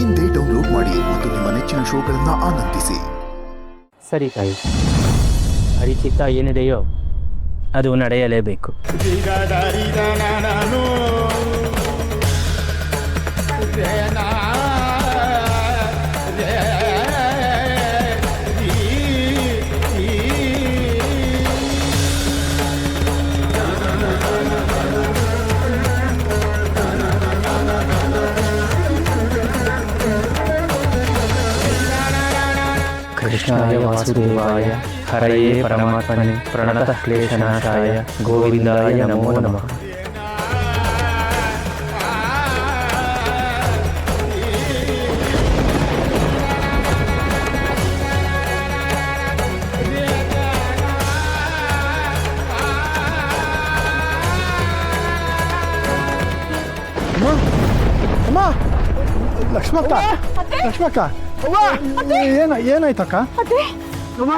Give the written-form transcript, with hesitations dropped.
ಇಂದೇ ಡೌನ್ಲೋಡ್ ಮಾಡಿ ಮತ್ತು ನಿಮ್ಮ ನೆಚ್ಚಿನ ಶೋಗಳನ್ನು ಆನಂದಿಸಿ. ಸರಿ ತಾಯಿ, ಹರಿಚಿತ್ತ ಏನಿದೆಯೋ ಅದು ನಡೆಯಲೇಬೇಕು. ಕೃಷ್ಣಾಯ ವಾಸುದೇವಾಯ ಹರಯೇ ಪರಮಾತ್ಮನೆ ಪ್ರಣತಃ ಕ್ಲೇಶನಾಶಾಯ ಗೋವಿಂದಾಯ ನಮೋ ನಮಃ. ಅಮ್ಮ, ಲಕ್ಷ್ಮಕ್ಕ, ಲಕ್ಷ್ಮಕ್ಕ, ಏನಾಯ್ತಕ್ಕ? ಅದೇ ಅಮ್ಮ